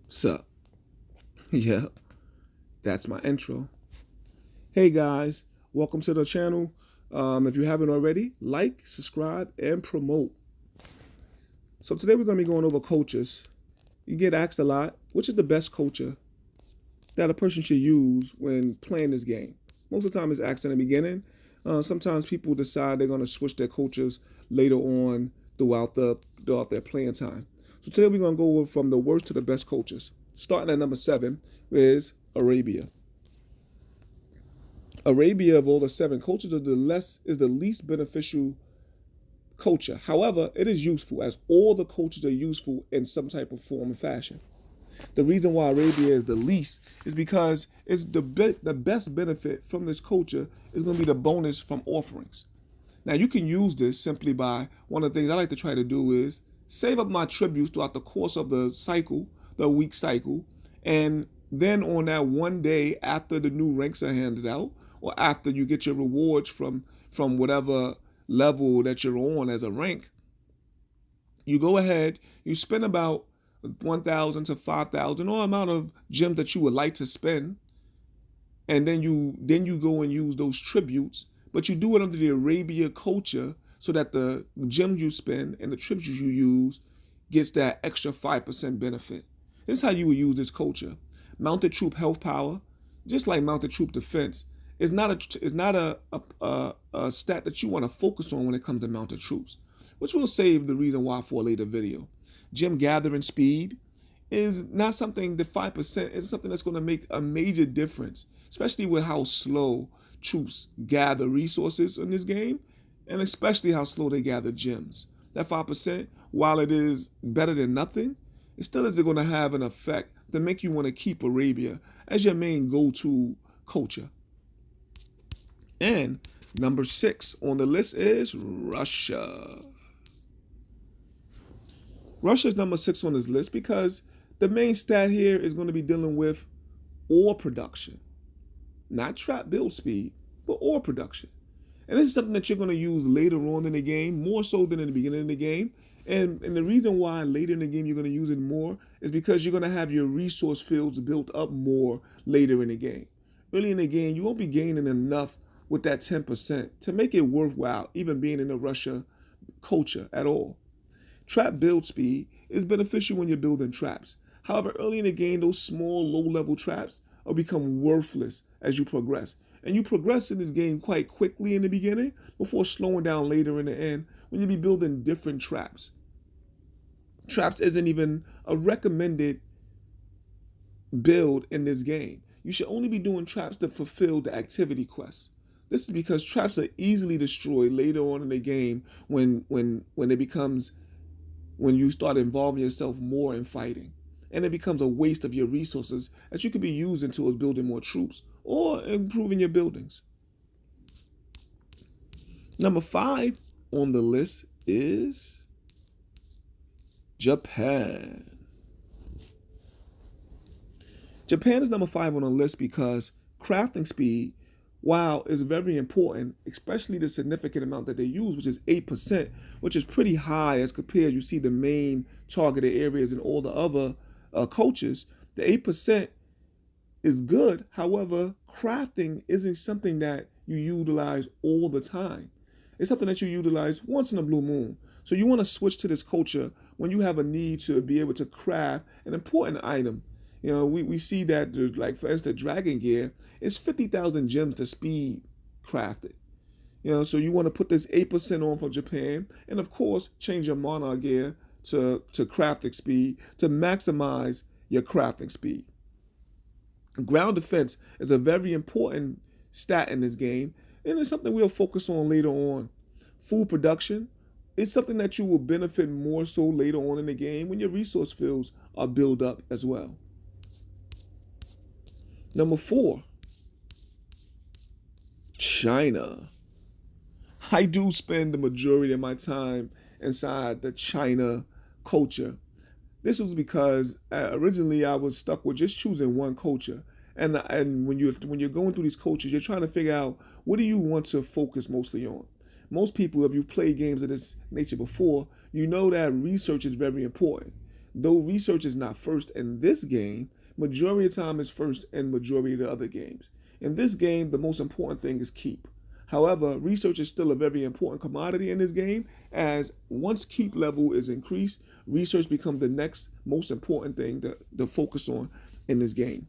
Sup? Yeah, that's my intro. Hey guys, welcome to the channel. If you haven't already, like, subscribe, and promote. So today we're going to be going over cultures. You get asked a lot, which is the best culture that a person should use when playing this game? Most of the time it's asked in the beginning. Sometimes people decide they're going to switch their cultures later on throughout their playing time. So today we're going to go from the worst to the best cultures. Starting at number 7 is Arabia. Arabia, of all the 7 cultures, is the least beneficial culture. However, it is useful, as all the cultures are useful in some type of form and fashion. The reason why Arabia is the least is because it's the best benefit from this culture is going to be the bonus from offerings. Now you can use this simply by, one of the things I like to try to do is save up my tributes throughout the course of the cycle, the week cycle, and then on that one day after the new ranks are handed out, or after you get your rewards from whatever level that you're on as a rank, you go ahead, you spend about 1,000 to 5,000, or amount of gems that you would like to spend, and then you go and use those tributes, but you do it under the Arabia culture so that the gems you spend and the tributes you use gets that extra 5% benefit. This is how you would use this culture. Mounted troop health power, just like mounted troop defense, is not a stat that you want to focus on when it comes to mounted troops, which will save the reason why for a later video. Gem gathering speed is not something, the 5% is something that's going to make a major difference, especially with how slow troops gather resources in this game, and especially how slow they gather gems. That 5%, while it is better than nothing, it still is going to have an effect to make you want to keep Arabia as your main go-to culture. And number 6 on the list is Russia. Russia is number 6 on this list because the main stat here is going to be dealing with ore production. Not trap build speed, but ore production. And this is something that you're going to use later on in the game, more so than in the beginning of the game. And the reason why later in the game you're going to use it more is because you're going to have your resource fields built up more later in the game. Early in the game, you won't be gaining enough with that 10% to make it worthwhile, even being in the Russia culture at all. Trap build speed is beneficial when you're building traps. However, early in the game, those small, low-level traps will become worthless as you progress. And you progress in this game quite quickly in the beginning before slowing down later in the end when you be building different traps. Traps isn't even a recommended build in this game. You should only be doing traps to fulfill the activity quests. This is because traps are easily destroyed later on in the game when you start involving yourself more in fighting. And it becomes a waste of your resources that you could be using towards building more troops or improving your buildings. Number 5 on the list is Japan. Japan is number 5 on the list because crafting speed, while is very important, especially the significant amount that they use, which is 8%, which is pretty high as compared, you see the main targeted areas in all the other cultures. The 8% is good. However, crafting isn't something that you utilize all the time. It's something that you utilize once in a blue moon. So you want to switch to this culture when you have a need to be able to craft an important item. You know, we see that, like, for instance, Dragon Gear, it's 50,000 gems to speed craft it. You know, so you want to put this 8% on for Japan, and of course, change your Monarch Gear to crafting speed to maximize your crafting speed. Ground defense is a very important stat in this game, and it's something we'll focus on later on. Food production is something that you will benefit more so later on in the game when your resource fields are built up as well. Number 4, China. I do spend the majority of my time inside the China culture. This was because originally I was stuck with just choosing one culture. And when you're going through these cultures, you're trying to figure out, what do you want to focus mostly on? Most people, if you've played games of this nature before, you know that research is very important. though research is not first in this game, majority of the time it's first in majority of the other games. In this game, the most important thing is keep. However, research is still a very important commodity in this game, as once keep level is increased, research becomes the next most important thing to focus on in this game.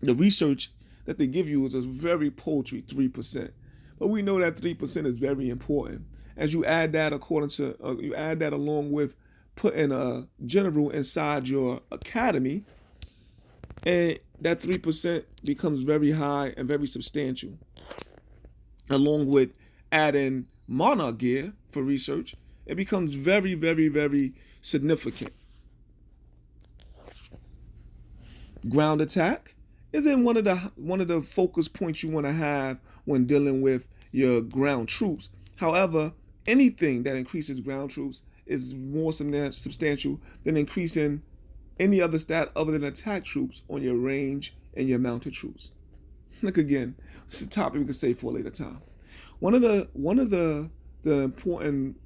The research that they give you is a very paltry 3%. But we know that 3% is very important. As you add that you add that along with putting a general inside your academy, and that 3% becomes very high and very substantial. Along with adding monarch gear for research, it becomes very, very, very significant. Ground attack is in one of the focus points you want to have when dealing with your ground troops. However, anything that increases ground troops is more substantial than increasing any other stat other than attack troops on your range and your mounted troops. Look again, it's a topic we can save for a later time. One of the important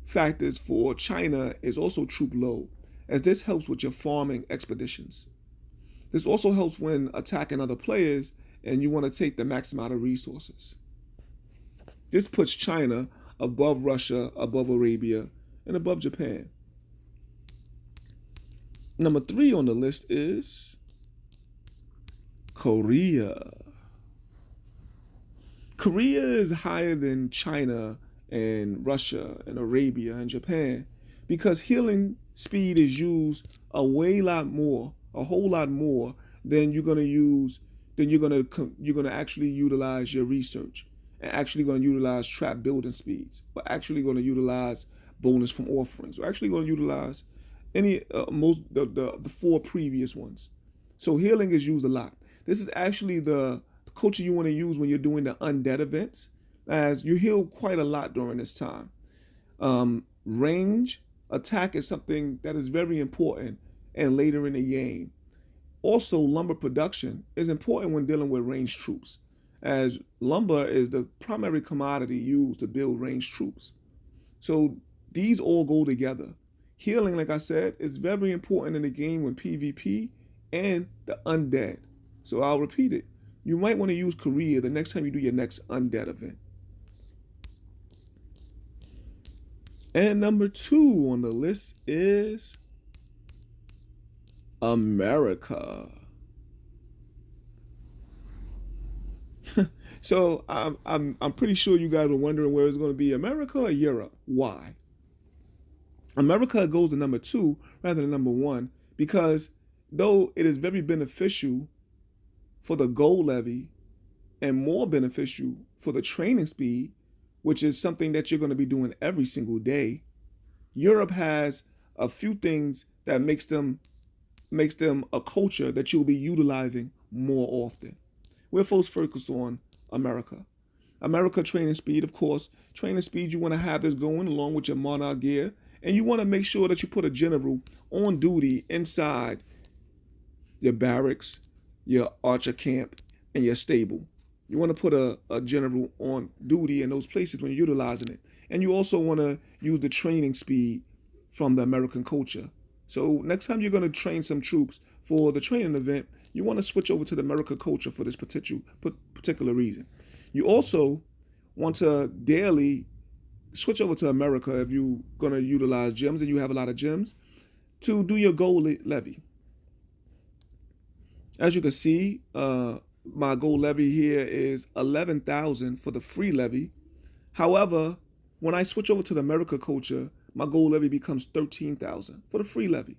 factors for China is also troop load, as this helps with your farming expeditions. This also helps when attacking other players and you want to take the max amount of resources. This puts China above Russia, above Arabia, and above Japan. Number 3 on the list is Korea. Korea is higher than China and Russia and Arabia and Japan because healing speed is used a whole lot more than you're gonna actually utilize your research and actually gonna utilize trap building speeds, or actually gonna utilize bonus from offerings, or actually gonna utilize any most the 4 previous ones. So healing is used a lot. This is actually the culture you want to use when you're doing the undead events, as you heal quite a lot during this time. Range attack is something that is very important and later in the game. Also, lumber production is important when dealing with ranged troops, as lumber is the primary commodity used to build ranged troops. So these all go together. Healing, like I said, is very important in the game when PvP and the undead. So I'll repeat it. You might want to use Korea the next time you do your next undead event. And number 2 on the list is America. So I'm pretty sure you guys are wondering where it's going to be, America or Europe. Why? America goes to number 2 rather than number 1 because though it is very beneficial for the gold levy and more beneficial for the training speed, which is something that you're going to be doing every single day, Europe has a few things that makes them a culture that you'll be utilizing more often. We're first focused on America. America training speed, of course. Training speed, you want to have this going along with your monarch gear, and you want to make sure that you put a general on duty inside your barracks, your archer camp, and your stable. You want to put a general on duty in those places when you're utilizing it. And you also want to use the training speed from the American culture. So next time you're going to train some troops for the training event, you want to switch over to the American culture for this particular reason. You also want to daily switch over to America if you're going to utilize gems and you have a lot of gems to do your gold levy. As you can see, my gold levy here is 11,000 for the free levy. However, when I switch over to the America culture, my gold levy becomes 13,000 for the free levy.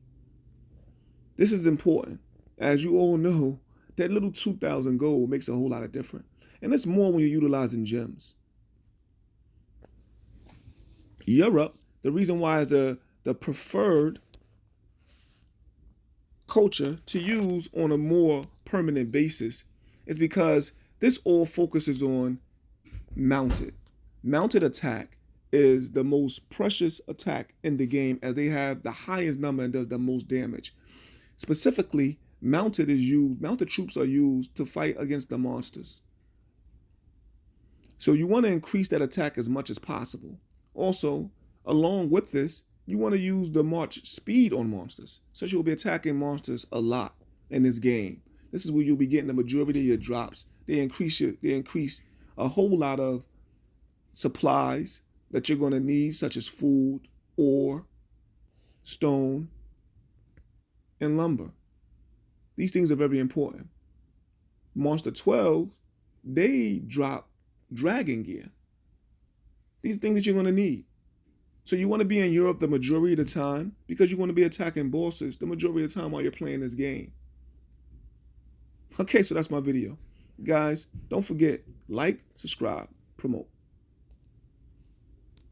This is important. As you all know, that little 2,000 gold makes a whole lot of difference. And it's more when you're utilizing gems. Europe, the reason why is the preferred culture to use on a more permanent basis is because this all focuses on mounted. Mounted attack is the most precious attack in the game, as they have the highest number and does the most damage. Specifically, mounted troops are used to fight against the monsters. So you want to increase that attack as much as possible. Also, along with this, you want to use the march speed on monsters. So you'll be attacking monsters a lot in this game. This is where you'll be getting the majority of your drops. They increase a whole lot of supplies that you're going to need, such as food, ore, stone, and lumber. These things are very important. Monster 12, they drop dragon gear. These things that you're going to need. So you want to be in Europe the majority of the time because you want to be attacking bosses the majority of the time while you're playing this game. Okay, so that's my video. Guys, don't forget, like, subscribe, promote.